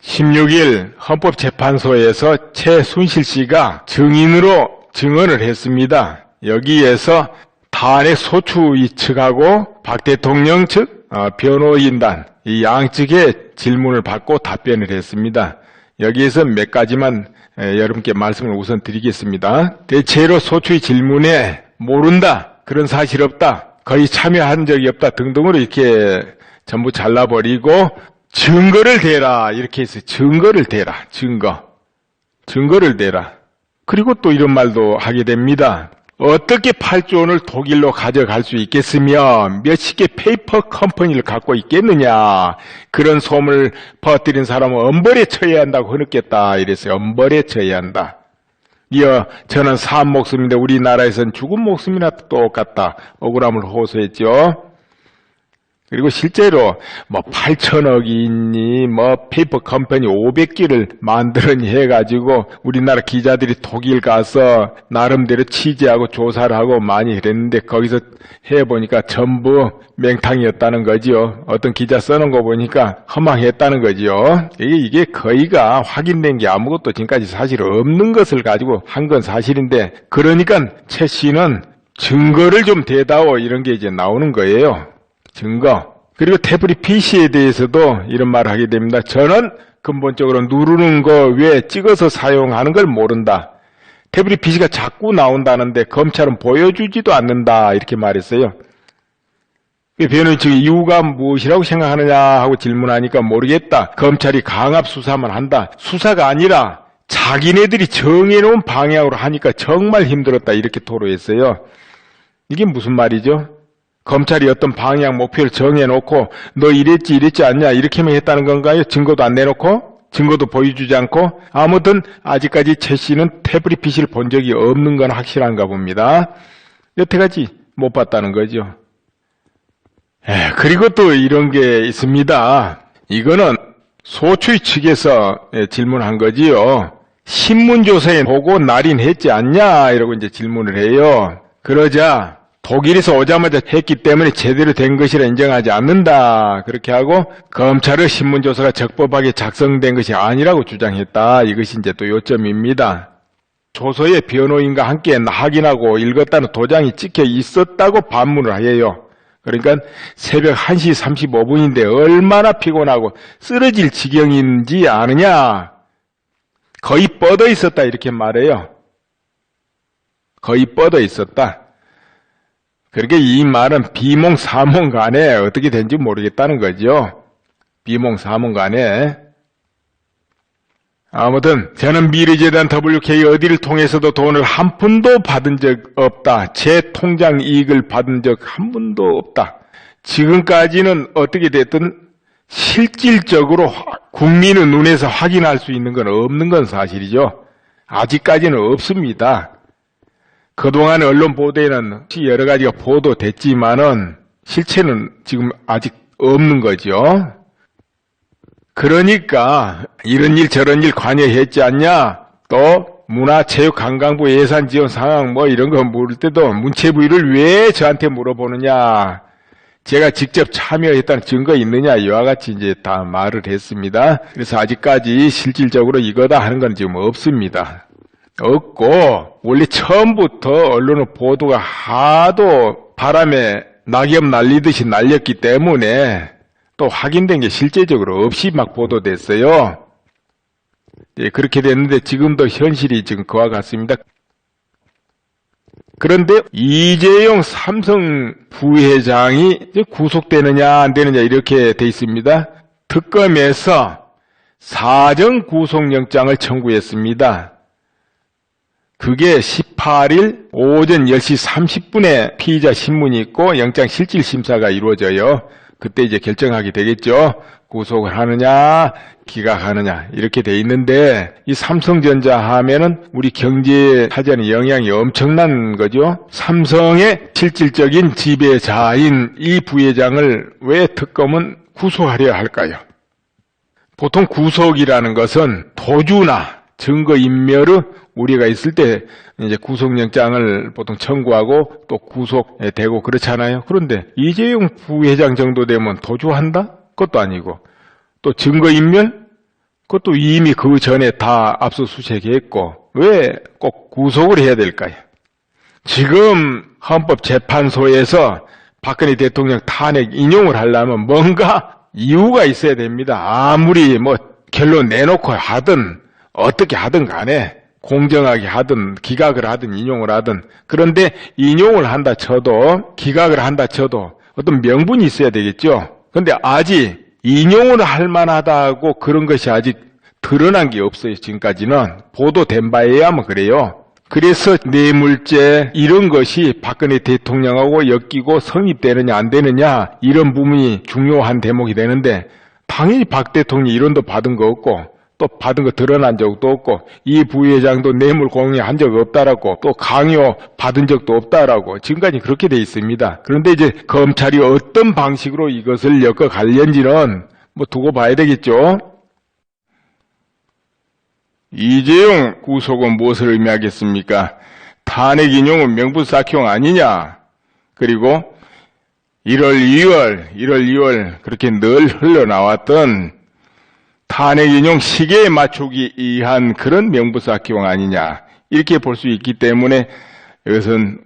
16일 헌법재판소에서 최순실 씨가 증인으로 증언을 했습니다. 여기에서 탄핵 소추위 측하고 박 대통령 측 변호인단 이 양측의 질문을 받고 답변을 했습니다. 여기에서 몇 가지만 여러분께 말씀을 우선 드리겠습니다. 대체로 소추위 질문에 모른다, 그런 사실 없다, 거의 참여한 적이 없다 등등으로 이렇게 전부 잘라버리고 증거를 대라 이렇게 해서 증거를 대라, 증거를 대라. 그리고 또 이런 말도 하게 됩니다. 어떻게 8조 원을 독일로 가져갈 수 있겠으며 몇십 개 페이퍼 컴퍼니를 갖고 있겠느냐. 그런 소문을 퍼뜨린 사람은 엄벌에 처해야 한다고 흐느꼈다. 이랬어요. 엄벌에 처해야 한다. 이어 저는 산 목숨인데 우리나라에선 죽은 목숨이나 똑같다. 억울함을 호소했죠. 그리고 실제로 8천억이 있니 페이퍼 컴퍼니 500개를 만들었니 해가지고 우리나라 기자들이 독일 가서 나름대로 취재하고 조사를 하고 많이 그랬는데 거기서 해보니까 전부 맹탕이었다는 거지요. 어떤 기자 써놓은 거 보니까 허망했다는 거지요. 이게 거의가 확인된 게 아무것도 지금까지 사실 없는 것을 가지고 한 건 사실인데, 그러니까 최 씨는 증거를 좀 대다오 이런 게 이제 나오는 거예요. 증거. 그리고 태블릿 PC에 대해서도 이런 말을 하게 됩니다. 저는 근본적으로 누르는 거 외에 찍어서 사용하는 걸 모른다. 태블릿 PC가 자꾸 나온다는데 검찰은 보여주지도 않는다. 이렇게 말했어요. 변호인 측이 이유가 무엇이라고 생각하느냐 하고 질문하니까 모르겠다. 검찰이 강압 수사만 한다. 수사가 아니라 자기네들이 정해놓은 방향으로 하니까 정말 힘들었다. 이렇게 토로했어요. 이게 무슨 말이죠? 검찰이 어떤 방향, 목표를 정해놓고 너 이랬지 않냐 이렇게만 했다는 건가요? 증거도 안 내놓고? 증거도 보여주지 않고? 아무튼 아직까지 최 씨는 태블릿 PC를 본 적이 없는 건 확실한가 봅니다. 여태까지 못 봤다는 거죠. 그리고 또 이런 게 있습니다. 이거는 소추위 측에서 질문한 거지요. 신문조서에 보고 날인했지 않냐 이러고 이제 질문을 해요. 그러자 독일에서 오자마자 했기 때문에 제대로 된 것이라 인정하지 않는다. 그렇게 하고 검찰의 신문조사가 적법하게 작성된 것이 아니라고 주장했다. 이것이 이제 또 요점입니다. 조서에 변호인과 함께 확인하고 읽었다는 도장이 찍혀 있었다고 반문을 해요. 그러니까 새벽 1시 35분인데 얼마나 피곤하고 쓰러질 지경인지 아느냐. 거의 뻗어 있었다 이렇게 말해요. 거의 뻗어 있었다. 그렇게 이 말은 비몽사몽 간에 어떻게 된지 모르겠다는 거죠. 비몽사몽 간에. 아무튼 저는 미래재단 WK 어디를 통해서도 돈을 한 푼도 받은 적 없다. 제 통장 이익을 받은 적 한 번도 없다. 지금까지는 어떻게 됐든 실질적으로 국민의 눈에서 확인할 수 있는 건 없는 건 사실이죠. 아직까지는 없습니다. 그동안 언론 보도에는 여러 가지가 보도됐지만은 실체는 지금 아직 없는 거죠. 그러니까 이런 일 저런 일 관여했지 않냐? 또 문화체육관광부 예산 지원 상황 이런 거 물을 때도 문체부를 왜 저한테 물어보느냐? 제가 직접 참여했다는 증거 있느냐? 이와 같이 이제 다 말을 했습니다. 그래서 아직까지 실질적으로 이거다 하는 건 지금 없습니다. 없고 원래 처음부터 언론의 보도가 하도 바람에 낙엽 날리듯이 날렸기 때문에 또 확인된 게 실제적으로 없이 막 보도됐어요. 그렇게 됐는데 지금도 현실이 지금 그와 같습니다. 그런데 이재용 삼성 부회장이 구속되느냐 안 되느냐 이렇게 돼 있습니다. 특검에서 사전 구속영장을 청구했습니다. 그게 18일 오전 10시 30분에 피의자 신문이 있고 영장 실질 심사가 이루어져요. 그때 이제 결정하게 되겠죠. 구속을 하느냐 기각하느냐 이렇게 돼 있는데 이 삼성전자 하면은 우리 경제 사전에 영향이 엄청난 거죠. 삼성의 실질적인 지배자인 이 부회장을 왜 특검은 구속하려 할까요? 보통 구속이라는 것은 도주나 증거인멸의 우리가 있을 때 이제 구속영장을 보통 청구하고 또 구속되고 그렇잖아요. 그런데 이재용 부회장 정도 되면 도주한다? 그것도 아니고 또 증거인멸? 그것도 이미 그 전에 다 압수수색했고 왜 꼭 구속을 해야 될까요? 지금 헌법재판소에서 박근혜 대통령 탄핵 인용을 하려면 뭔가 이유가 있어야 됩니다. 아무리 뭐 결론 내놓고 하든 어떻게 하든 간에 공정하게 하든 기각을 하든 인용을 하든, 그런데 인용을 한다 쳐도 기각을 한다 쳐도 어떤 명분이 있어야 되겠죠. 그런데 아직 인용을 할 만하다고 그런 것이 아직 드러난 게 없어요. 지금까지는 보도된 바에 의하면 그래요. 그래서 뇌물죄 이런 것이 박근혜 대통령하고 엮이고 성립되느냐 안 되느냐 이런 부분이 중요한 대목이 되는데, 당연히 박 대통령이 이론도 받은 거 없고 또 받은 거 드러난 적도 없고 이 부회장도 뇌물 공유한 적 없다라고 또 강요 받은 적도 없다라고 지금까지 그렇게 돼 있습니다. 그런데 이제 검찰이 어떤 방식으로 이것을 엮어갈는지는 뭐 두고 봐야 되겠죠. 이재용 구속은 무엇을 의미하겠습니까? 탄핵 인용은 명분쌓기용 아니냐? 그리고 1월 2월 그렇게 늘 흘러나왔던 탄핵 인용 시계에 맞추기 위한 그런 명분쌓기용 아니냐? 이렇게 볼 수 있기 때문에 이것은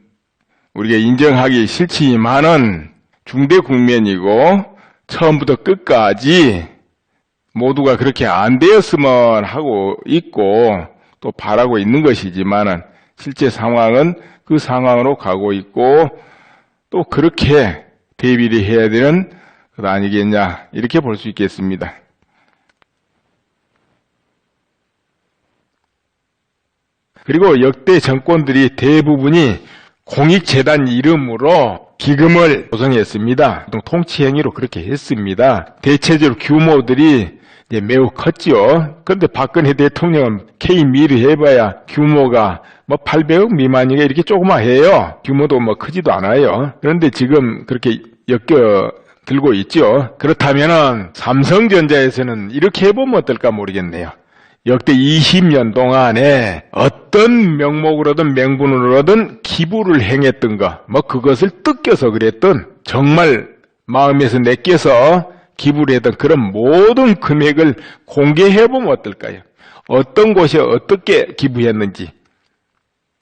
우리가 인정하기 싫지만은 중대 국면이고 처음부터 끝까지 모두가 그렇게 안 되었으면 하고 있고 또 바라고 있는 것이지만은 실제 상황은 그 상황으로 가고 있고 또 그렇게 대비를 해야 되는 것 아니겠냐, 이렇게 볼 수 있겠습니다. 그리고 역대 정권들이 대부분이 공익재단 이름으로 기금을 조성했습니다. 통치행위로 그렇게 했습니다. 대체적으로 규모들이 이제 매우 컸지요. 그런데 박근혜 대통령은 K미를 해봐야 규모가 뭐 800억 미만이가 이렇게 조그마해요. 규모도 뭐 크지도 않아요. 그런데 지금 그렇게 엮여 들고 있죠. 그렇다면은 삼성전자에서는 이렇게 해보면 어떨까 모르겠네요. 역대 20년 동안에 어떤 명목으로든 명분으로든 기부를 행했던 거, 뭐 그것을 뜯겨서 그랬던, 정말 마음에서 내껴서 기부를 했던 그런 모든 금액을 공개해보면 어떨까요? 어떤 곳에 어떻게 기부했는지.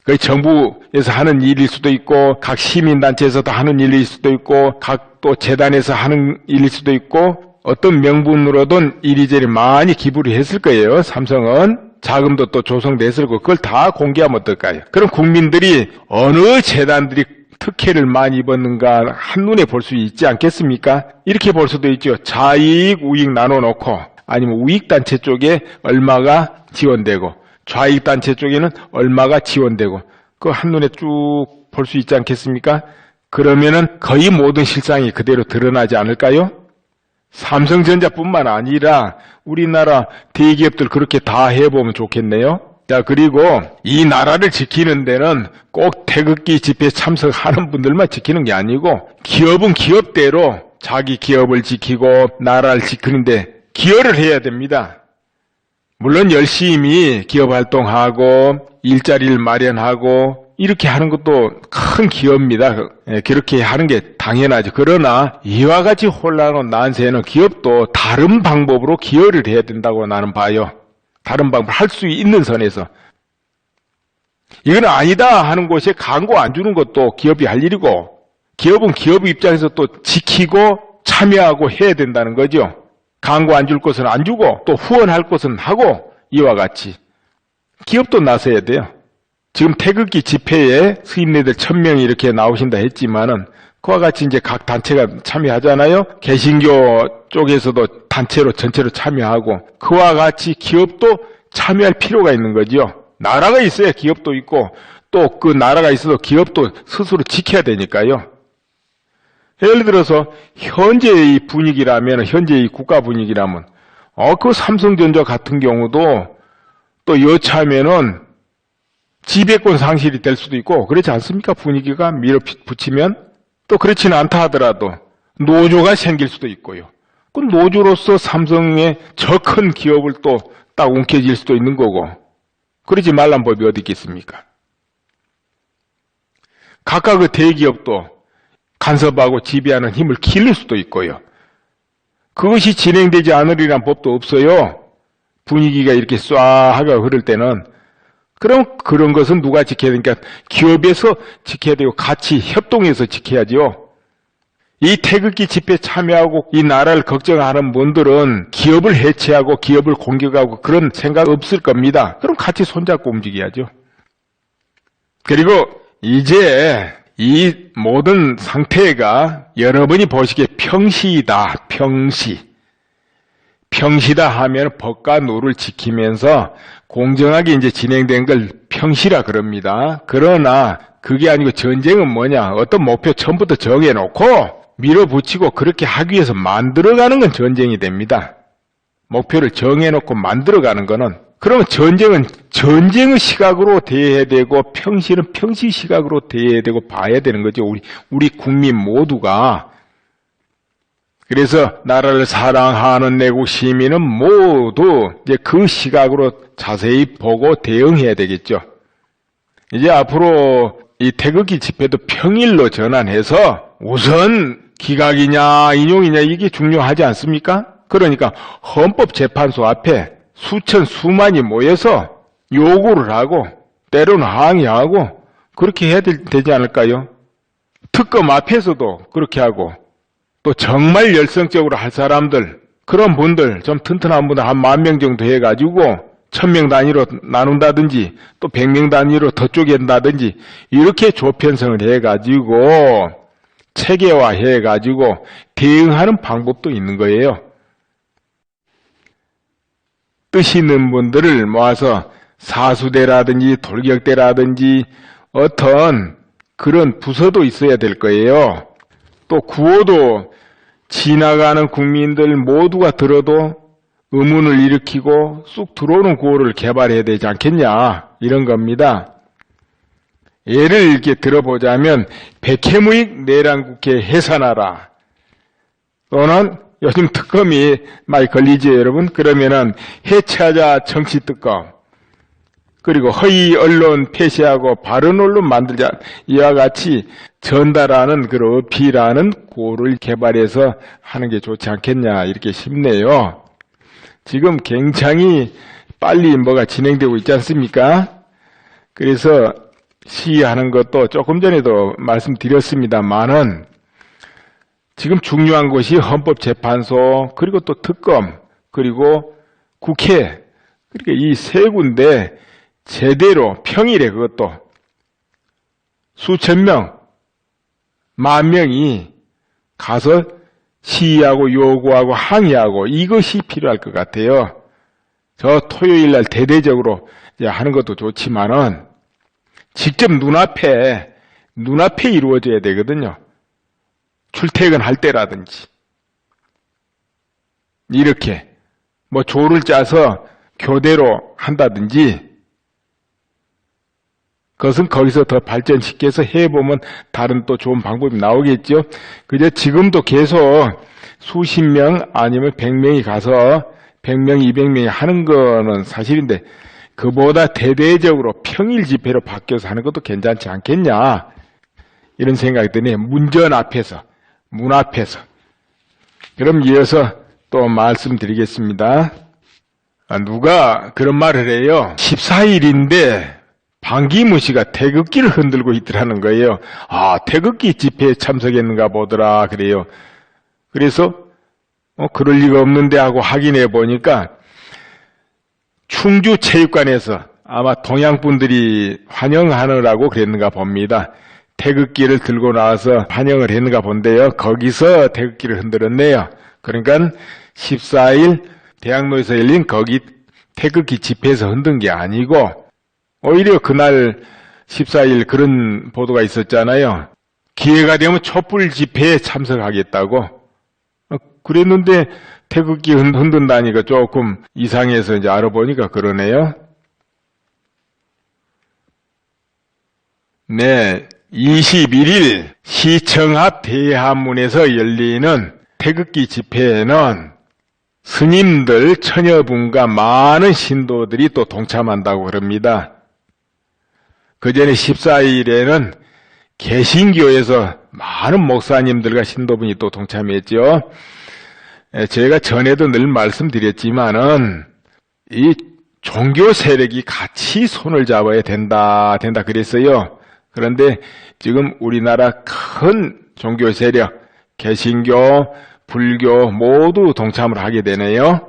그 정부에서 하는 일일 수도 있고 각 시민단체에서도 하는 일일 수도 있고 각 또 재단에서 하는 일일 수도 있고 어떤 명분으로든 이리저리 많이 기부를 했을 거예요. 삼성은 자금도 또 조성됐을 거고 그걸 다 공개하면 어떨까요? 그럼 국민들이 어느 재단들이 특혜를 많이 입었는가 한눈에 볼 수 있지 않겠습니까? 이렇게 볼 수도 있죠. 자이익, 우익 나눠놓고 아니면 우익단체 쪽에 얼마가 지원되고 좌익단체 쪽에는 얼마가 지원되고 그거 한눈에 쭉 볼 수 있지 않겠습니까? 그러면은 거의 모든 실상이 그대로 드러나지 않을까요? 삼성전자뿐만 아니라 우리나라 대기업들 그렇게 다 해보면 좋겠네요. 자, 그리고 이 나라를 지키는 데는 꼭 태극기 집회에 참석하는 분들만 지키는 게 아니고 기업은 기업대로 자기 기업을 지키고 나라를 지키는데 기여를 해야 됩니다. 물론 열심히 기업 활동하고 일자리를 마련하고 이렇게 하는 것도 큰 기여입니다. 그렇게 하는 게 당연하죠. 그러나 이와 같이 혼란한 난세에는 기업도 다른 방법으로 기여를 해야 된다고 나는 봐요. 다른 방법 할 수 있는 선에서. 이건 아니다 하는 곳에 광고 안 주는 것도 기업이 할 일이고 기업은 기업 입장에서 또 지키고 참여하고 해야 된다는 거죠. 광고 안 줄 것은 안 주고 또 후원할 것은 하고 이와 같이 기업도 나서야 돼요. 지금 태극기 집회에 스님네들 1000명이 이렇게 나오신다 했지만은 그와 같이 이제 각 단체가 참여하잖아요. 개신교 쪽에서도 단체로 전체로 참여하고 그와 같이 기업도 참여할 필요가 있는 거죠. 나라가 있어야 기업도 있고 또 그 나라가 있어도 기업도 스스로 지켜야 되니까요. 예를 들어서 현재의 분위기라면 현재의 국가 분위기라면 그 삼성전자 같은 경우도 또 여차하면은 지배권 상실이 될 수도 있고 그렇지 않습니까? 분위기가 밀어붙이면 또 그렇지는 않다 하더라도 노조가 생길 수도 있고요. 그 노조로서 삼성의 저 큰 기업을 또 딱 움켜쥘 수도 있는 거고 그러지 말란 법이 어디 있겠습니까? 각각의 대기업도 간섭하고 지배하는 힘을 기를 수도 있고요. 그것이 진행되지 않으리란 법도 없어요. 분위기가 이렇게 쏴하고 흐를 때는 그럼 그런 것은 누가 지켜야 되니까 기업에서 지켜야 되고 같이 협동해서 지켜야지요. 이 태극기 집회에 참여하고 이 나라를 걱정하는 분들은 기업을 해체하고 기업을 공격하고 그런 생각 없을 겁니다. 그럼 같이 손잡고 움직여야죠. 그리고 이제 이 모든 상태가 여러분이 보시기에 평시이다. 평시다 하면 법과 노를 지키면서 공정하게 이제 진행된 걸 평시라 그럽니다. 그러나 그게 아니고 전쟁은 뭐냐? 어떤 목표 처음부터 정해놓고 밀어붙이고 그렇게 하기 위해서 만들어가는 건 전쟁이 됩니다. 목표를 정해놓고 만들어가는 거는. 그러면 전쟁은 전쟁의 시각으로 대해야 되고 평시는 평시 시각으로 대해야 되고 봐야 되는 거죠. 우리 국민 모두가. 그래서 나라를 사랑하는 내국 시민은 모두 이제 그 시각으로 자세히 보고 대응해야 되겠죠. 이제 앞으로 이 태극기 집회도 평일로 전환해서 우선 기각이냐 인용이냐 이게 중요하지 않습니까? 그러니까 헌법재판소 앞에 수만이 모여서 요구를 하고 때로는 항의하고 그렇게 해야 되지 않을까요? 특검 앞에서도 그렇게 하고 또 정말 열성적으로 할 사람들 그런 분들 좀 튼튼한 분들 한 10,000명 정도 해가지고 1,000명 단위로 나눈다든지 또 100명 단위로 더 쪼갠다든지 이렇게 조편성을 해가지고 체계화해가지고 대응하는 방법도 있는 거예요. 뜻 있는 분들을 모아서 사수대라든지 돌격대라든지 어떤 그런 부서도 있어야 될 거예요. 또 구호도 지나가는 국민들 모두가 들어도 의문을 일으키고 쑥 들어오는 구호를 개발해야 되지 않겠냐 이런 겁니다. 예를 이렇게 들어보자면 백해무익 내란국회 해산하라 또는 요즘 특검이 많이 걸리죠 여러분. 그러면은 해체하자 정치특검 그리고 허위 언론 폐쇄하고 바른 언론 만들자 이와 같이 전달하는 그런 어필하는 구호를 개발해서 하는 게 좋지 않겠냐 이렇게 싶네요. 지금 굉장히 빨리 뭐가 진행되고 있지 않습니까? 그래서 시위하는 것도 조금 전에도 말씀드렸습니다만은 지금 중요한 것이 헌법재판소 그리고 또 특검 그리고 국회 그러니까 이 세 군데 제대로 평일에 그것도 수천 명, 10,000명이 가서 시위하고 요구하고 항의하고 이것이 필요할 것 같아요. 저 토요일 날 대대적으로 하는 것도 좋지만은 직접 눈앞에 이루어져야 되거든요. 출퇴근할 때라든지 이렇게 뭐 조를 짜서 교대로 한다든지 그것은 거기서 더 발전시켜서 해보면 다른 또 좋은 방법이 나오겠죠. 그저 지금도 계속 수십 명 아니면 100명이 가서 100명, 200명이 하는 거는 사실인데 그보다 대대적으로 평일 집회로 바뀌어서 하는 것도 괜찮지 않겠냐 이런 생각이 드네요. 문전 앞에서 문 앞에서. 그럼 이어서 또 말씀드리겠습니다. 누가 그런 말을 해요. 14일인데 반기문 씨가 태극기를 흔들고 있더라는 거예요. 아, 태극기 집회에 참석했는가 보더라 그래요. 그래서 그럴 리가 없는데 하고 확인해 보니까 충주체육관에서 아마 동양분들이 환영하느라고 그랬는가 봅니다. 태극기를 들고 나와서 환영을 했는가 본데요. 거기서 태극기를 흔들었네요. 그러니까 14일 대학로에서 열린 거기 태극기 집회에서 흔든 게 아니고 오히려 그날 14일 그런 보도가 있었잖아요. 기회가 되면 촛불 집회에 참석하겠다고. 그랬는데 태극기 흔든다니까 조금 이상해서 이제 알아보니까 그러네요. 네, 21일 시청 앞 대한문에서 열리는 태극기 집회에는 스님들 천여분과 많은 신도들이 또 동참한다고 그럽니다. 그 전에 14일에는 개신교에서 많은 목사님들과 신도분이 또 동참했죠. 제가 전에도 늘 말씀드렸지만은 이 종교 세력이 같이 손을 잡아야 된다 그랬어요. 그런데 지금 우리나라 큰 종교 세력, 개신교, 불교 모두 동참을 하게 되네요.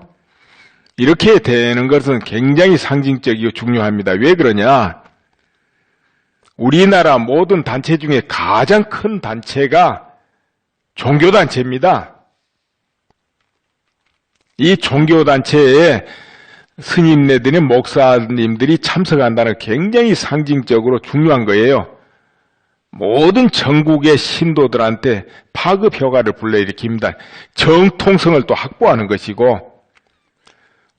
이렇게 되는 것은 굉장히 상징적이고 중요합니다. 왜 그러냐? 우리나라 모든 단체 중에 가장 큰 단체가 종교단체입니다. 이 종교단체에 스님네들이 목사님들이 참석한다는 굉장히 상징적으로 중요한 거예요. 모든 전국의 신도들한테 파급 효과를 불러일으킵니다. 정통성을 또 확보하는 것이고,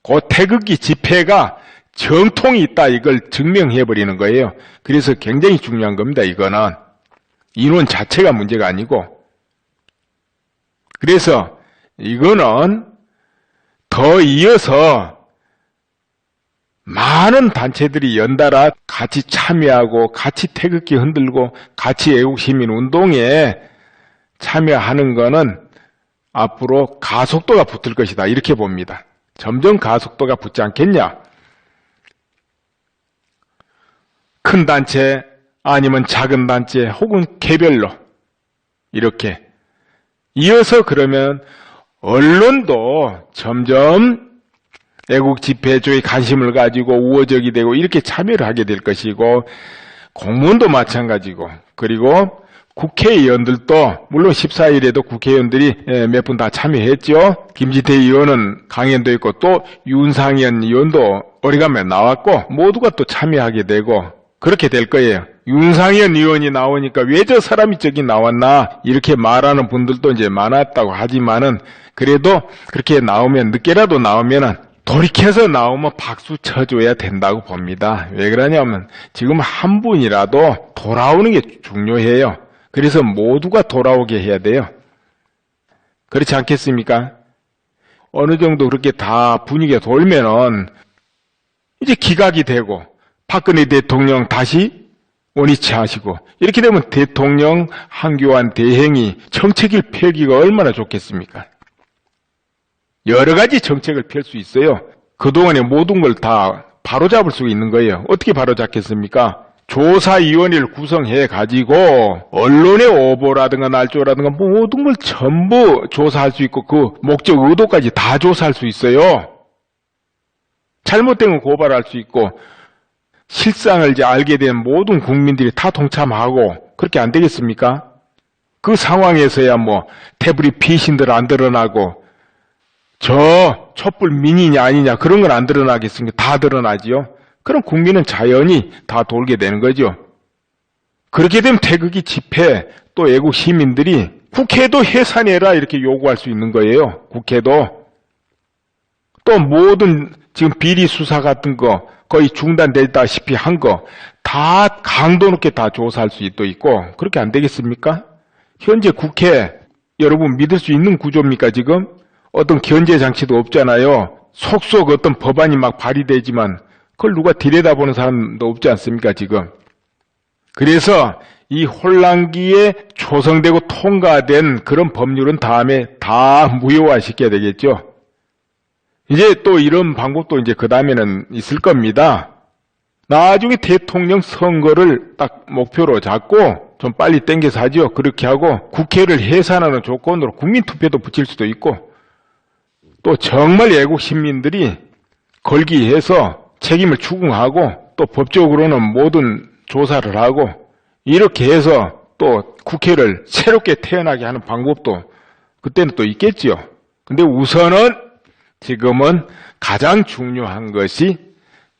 그 태극기 집회가 정통이 있다 이걸 증명해버리는 거예요. 그래서 굉장히 중요한 겁니다. 이거는 인원 자체가 문제가 아니고. 그래서 이거는 더 이어서 많은 단체들이 연달아 같이 참여하고 같이 태극기 흔들고 같이 애국시민운동에 참여하는 거는 앞으로 가속도가 붙을 것이다 이렇게 봅니다. 점점 가속도가 붙지 않겠냐? 큰 단체 아니면 작은 단체 혹은 개별로 이렇게 이어서 그러면 언론도 점점 애국 집회 쪽에 관심을 가지고 우호적이 되고 이렇게 참여를 하게 될 것이고, 공무원도 마찬가지고, 그리고 국회의원들도 물론 14일에도 국회의원들이 몇 분 다 참여했죠. 김진태 의원은 강연도 있고 또 윤상현 의원도 오래간만에 나왔고 모두가 또 참여하게 되고 그렇게 될 거예요. 윤상현 의원이 나오니까 왜 저 사람이 저기 나왔나 이렇게 말하는 분들도 이제 많았다고 하지만은 그래도 그렇게 나오면 늦게라도 나오면은 돌이켜서 나오면 박수 쳐줘야 된다고 봅니다. 왜 그러냐면 지금 한 분이라도 돌아오는 게 중요해요. 그래서 모두가 돌아오게 해야 돼요. 그렇지 않겠습니까? 어느 정도 그렇게 다 분위기가 돌면은 이제 기각이 되고 박근혜 대통령 다시 원위치 하시고 이렇게 되면 대통령 한교안 대행이 정책을 펴기가 얼마나 좋겠습니까? 여러 가지 정책을 펼 수 있어요. 그동안의 모든 걸 다 바로잡을 수 있는 거예요. 어떻게 바로잡겠습니까? 조사위원회를 구성해 가지고 언론의 오보라든가 날조라든가 모든 걸 전부 조사할 수 있고 그 목적 의도까지 다 조사할 수 있어요. 잘못된 건 고발할 수 있고 실상을 이제 알게 된 모든 국민들이 다 동참하고 그렇게 안 되겠습니까? 그 상황에서야 뭐 태블릿 피신들 안 드러나고 저 촛불 민이냐 아니냐 그런 건 안 드러나겠습니까? 다 드러나지요. 그럼 국민은 자연히 다 돌게 되는 거죠. 그렇게 되면 태극기 집회 또 애국 시민들이 국회도 해산해라 이렇게 요구할 수 있는 거예요. 국회도. 또 모든 지금 비리 수사 같은 거 거의 중단되다시피 한 거 다 강도 높게 다 조사할 수도 있고 그렇게 안 되겠습니까? 현재 국회 여러분 믿을 수 있는 구조입니까 지금? 어떤 견제 장치도 없잖아요. 속속 어떤 법안이 막 발의되지만 그걸 누가 들여다보는 사람도 없지 않습니까 지금? 그래서 이 혼란기에 조성되고 통과된 그런 법률은 다음에 다 무효화시켜야 되겠죠. 이제 또 이런 방법도 이제 그 다음에는 있을 겁니다. 나중에 대통령 선거를 딱 목표로 잡고 좀 빨리 땡겨서 하죠. 그렇게 하고 국회를 해산하는 조건으로 국민투표도 붙일 수도 있고 또 정말 애국 시민들이 걸기해서 책임을 추궁하고 또 법적으로는 모든 조사를 하고 이렇게 해서 또 국회를 새롭게 태어나게 하는 방법도 그때는 또 있겠죠. 근데 우선은 지금은 가장 중요한 것이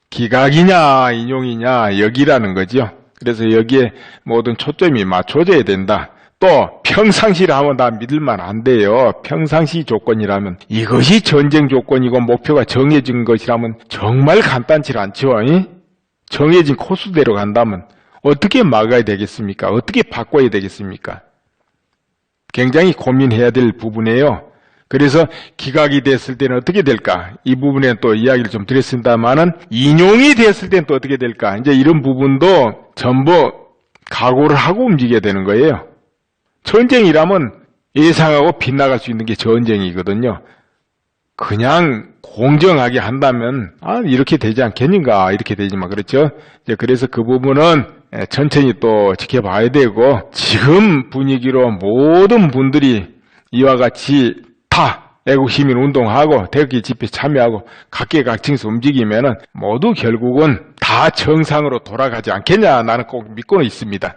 기각이냐 인용이냐 여기라는 거죠. 그래서 여기에 모든 초점이 맞춰져야 된다. 또 평상시라면 다 믿을만 안 돼요. 평상시 조건이라면 이것이 전쟁 조건이고 목표가 정해진 것이라면 정말 간단치 않죠. 정해진 코스대로 간다면 어떻게 막아야 되겠습니까? 어떻게 바꿔야 되겠습니까? 굉장히 고민해야 될 부분이에요. 그래서 기각이 됐을 때는 어떻게 될까? 이 부분에 또 이야기를 좀 드렸습니다만은 인용이 됐을 때는 또 어떻게 될까? 이제 이런 부분도 전부 각오를 하고 움직여야 되는 거예요. 전쟁이라면 예상하고 빗나갈 수 있는 게 전쟁이거든요. 그냥 공정하게 한다면 이렇게 되지 않겠는가 이렇게 되지만 그렇죠. 이제 그래서 그 부분은 천천히 또 지켜봐야 되고 지금 분위기로 모든 분들이 이와 같이 다 애국시민 운동하고 태극기 집회 참여하고 각계각층에서 움직이면은 모두 결국은 다 정상으로 돌아가지 않겠냐 나는 꼭 믿고는 있습니다.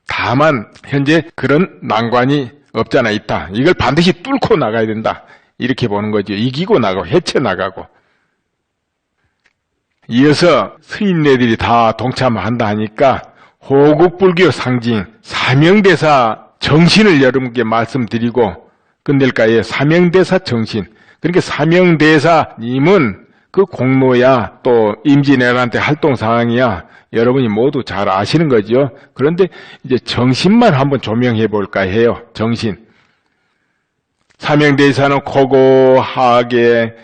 다만 현재 그런 난관이 없잖아 있다. 이걸 반드시 뚫고 나가야 된다. 이렇게 보는 거죠. 이기고 나가고 헤쳐나가고. 이어서 스님네들이 다 동참한다 하니까 호국불교 상징 사명대사 정신을 여러분께 말씀드리고 끝낼까요? 사명대사 정신. 그러니까 사명대사님은 그 공로야 또 임진왜란때 활동 상황이야 여러분이 모두 잘 아시는 거죠. 그런데 이제 정신만 한번 조명해 볼까 해요. 정신. 사명대사는 고고하게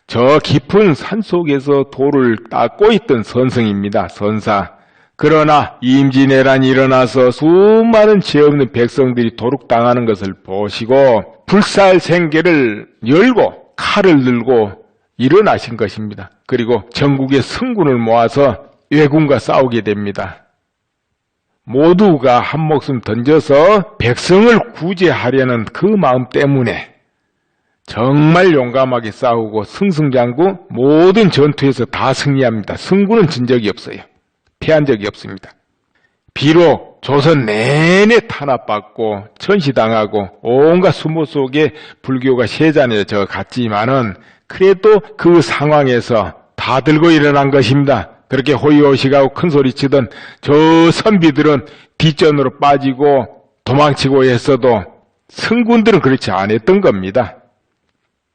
저 깊은 산속에서 돌을 닦고 있던 선성입니다. 선사. 그러나 임진왜란이 일어나서 수많은 죄 없는 백성들이 도륙당하는 것을 보시고 불살생계를 열고 칼을 들고 일어나신 것입니다. 그리고 전국의 성군을 모아서 왜군과 싸우게 됩니다. 모두가 한 목숨 던져서 백성을 구제하려는 그 마음 때문에 정말 용감하게 싸우고 승승장구 모든 전투에서 다 승리합니다. 승군은 진 적이 없어요. 패한 적이 없습니다. 비록 조선 내내 탄압받고 천시당하고 온갖 수모 속에 불교가 세잔해져 갔지만은 그래도 그 상황에서 다 들고 일어난 것입니다. 그렇게 호의호식하고 큰소리치던 저 선비들은 뒷전으로 빠지고 도망치고 했어도 승군들은 그렇지 않았던 겁니다.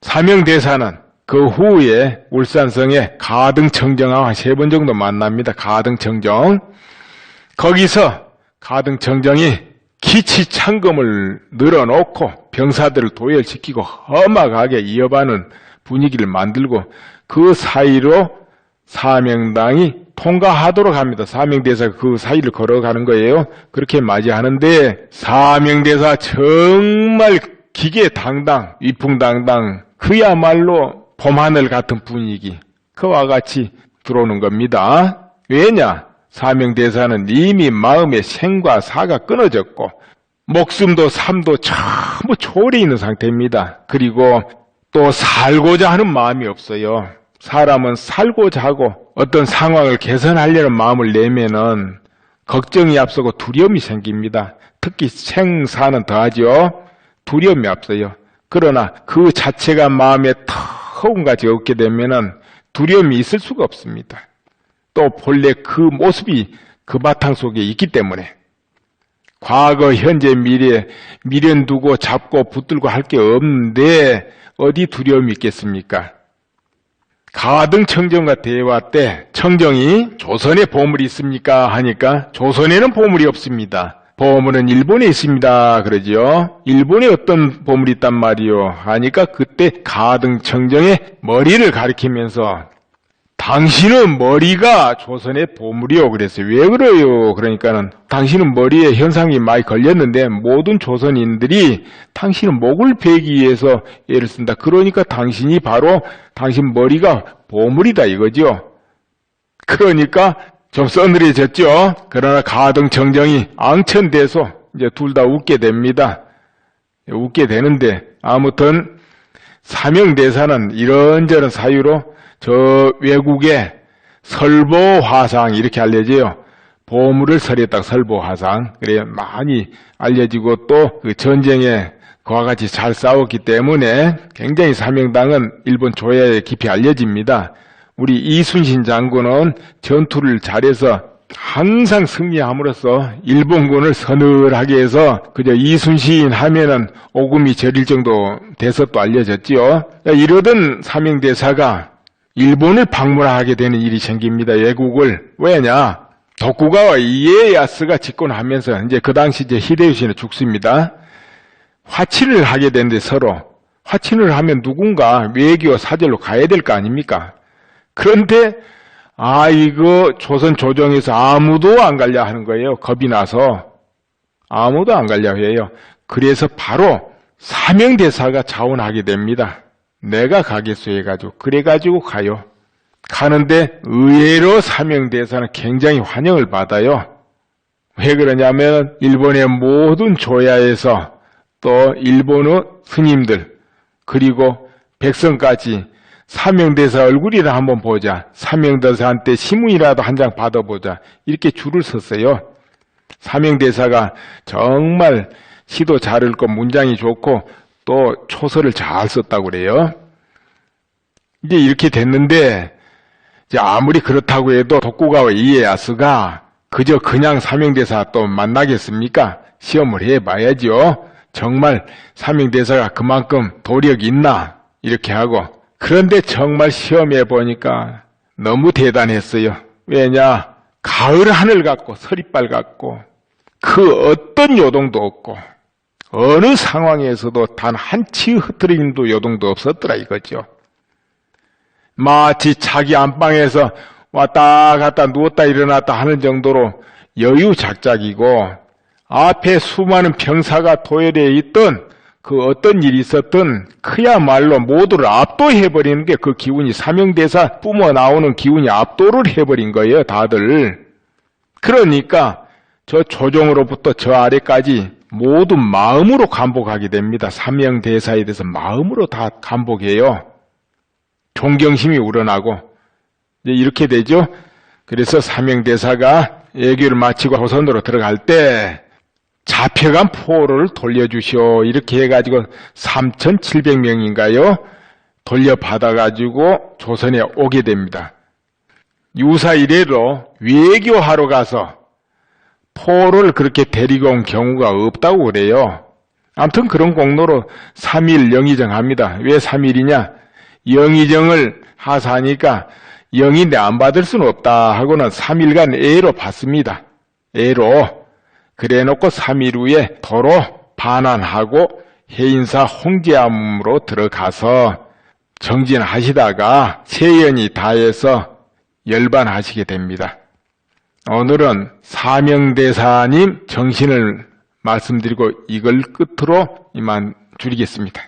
사명대사는 그 후에 울산성에 가등청정하고 한 3번 정도 만납니다. 가등청정. 거기서 가등청정이 기치창검을 늘어놓고 병사들을 도열시키고 험악하게 이어가는 분위기를 만들고 그 사이로 사명당이 통과하도록 합니다. 사명대사가 그 사이를 걸어가는 거예요. 그렇게 맞이하는데 사명대사 정말 기계당당, 위풍당당 그야말로 봄하늘 같은 분위기 그와 같이 들어오는 겁니다. 왜냐? 사명대사는 이미 마음의 생과 사가 끊어졌고 목숨도 삶도 전부 초월해 있는 상태입니다. 그리고 또 살고자 하는 마음이 없어요. 사람은 살고자 하고 어떤 상황을 개선하려는 마음을 내면은 걱정이 앞서고 두려움이 생깁니다. 특히 생사는 더하죠. 두려움이 앞서요. 그러나 그 자체가 마음에 터움같이 없게 되면은 두려움이 있을 수가 없습니다. 또 본래 그 모습이 그 바탕 속에 있기 때문에 과거, 현재, 미래 미련 두고 잡고 붙들고 할 게 없는데 어디 두려움이 있겠습니까? 가등청정과 대화 때 청정이 조선에 보물이 있습니까? 하니까 조선에는 보물이 없습니다. 보물은 일본에 있습니다. 그러죠. 일본에 어떤 보물이 있단 말이요. 하니까 그때 가등청정의 머리를 가리키면서 당신은 머리가 조선의 보물이요. 그랬어요. 왜 그래요? 그러니까는 당신은 머리에 현상이 많이 걸렸는데 모든 조선인들이 당신은 목을 베기 위해서 애를 쓴다. 그러니까 당신이 바로 당신 머리가 보물이다 이거죠. 그러니까 좀 서늘해졌죠. 그러나 가등청정이 앙천대소 이제 둘 다 웃게 됩니다. 웃게 되는데 아무튼 사명대사는 이런저런 사유로 저 외국에 설보화상 이렇게 알려져요. 보물을 설했다 설보화상. 그래 많이 알려지고 또 그 전쟁에 그와 같이 잘 싸웠기 때문에 굉장히 사명당은 일본 조야에 깊이 알려집니다. 우리 이순신 장군은 전투를 잘해서 항상 승리함으로써 일본군을 서늘하게 해서 그저 이순신 하면은 오금이 저릴 정도 돼서 또 알려졌지요. 이러던 사명대사가 일본을 방문하게 되는 일이 생깁니다. 외국을. 왜냐? 도쿠가와 이에야스가 집권하면서 이제 그 당시 이제 히데요시는 죽습니다. 화친을 하게 되는데 서로 화친을 하면 누군가 외교 사절로 가야 될 거 아닙니까? 그런데 이거 조선 조정에서 아무도 안 가려 하는 거예요. 겁이 나서 아무도 안 가려 해요. 그래서 바로 사명대사가 자원하게 됩니다. 내가 가겠소 해가지고 그래가지고 가요. 가는데 의외로 사명대사는 굉장히 환영을 받아요. 왜 그러냐면 일본의 모든 조야에서 또 일본의 스님들 그리고 백성까지 사명대사 얼굴이라 한번 보자. 사명대사한테 신문이라도 한 장 받아보자. 이렇게 줄을 섰어요. 사명대사가 정말 시도 잘 읽고 문장이 좋고 또 초서를 잘 썼다고 그래요. 이제 이렇게 됐는데 이제 아무리 그렇다고 해도 도쿠가와 이에야스가 그저 그냥 사명대사 또 만나겠습니까? 시험을 해봐야죠. 정말 사명대사가 그만큼 도력이 있나 이렇게 하고 그런데 정말 시험해 보니까 너무 대단했어요. 왜냐? 가을 하늘 같고 서리빨 같고 그 어떤 요동도 없고 어느 상황에서도 단 한 치 흐트림도 요동도 없었더라 이거죠. 마치 자기 안방에서 왔다 갔다 누웠다 일어났다 하는 정도로 여유작작이고 앞에 수많은 병사가 도열해 있던 그 어떤 일이 있었든 그야말로 모두를 압도해버리는 게 그 기운이 사명대사 뿜어 나오는 기운이 압도를 해버린 거예요. 다들. 그러니까 저 조정으로부터 저 아래까지 모두 마음으로 감복하게 됩니다. 사명대사에 대해서 마음으로 다 감복해요. 존경심이 우러나고 이렇게 되죠. 그래서 사명대사가 예교를 마치고 조선으로 들어갈 때 잡혀간 포로를 돌려주시오 이렇게 해가지고 3,700명인가요? 돌려받아가지고 조선에 오게 됩니다. 유사 이래로 외교하러 가서 포로를 그렇게 데리고 온 경우가 없다고 그래요. 아무튼 그런 공로로 3일 영의정 합니다. 왜 3일이냐? 영의정을 하사하니까 영인데 안 받을 수는 없다 하고는 3일간 애로 받습니다. 애로. 그래 놓고 3일 후에 도로 반환하고 해인사 홍제암으로 들어가서 정진하시다가 세연이 다해서 열반하시게 됩니다. 오늘은 사명대사님 정신을 말씀드리고 이걸 끝으로 이만 줄이겠습니다.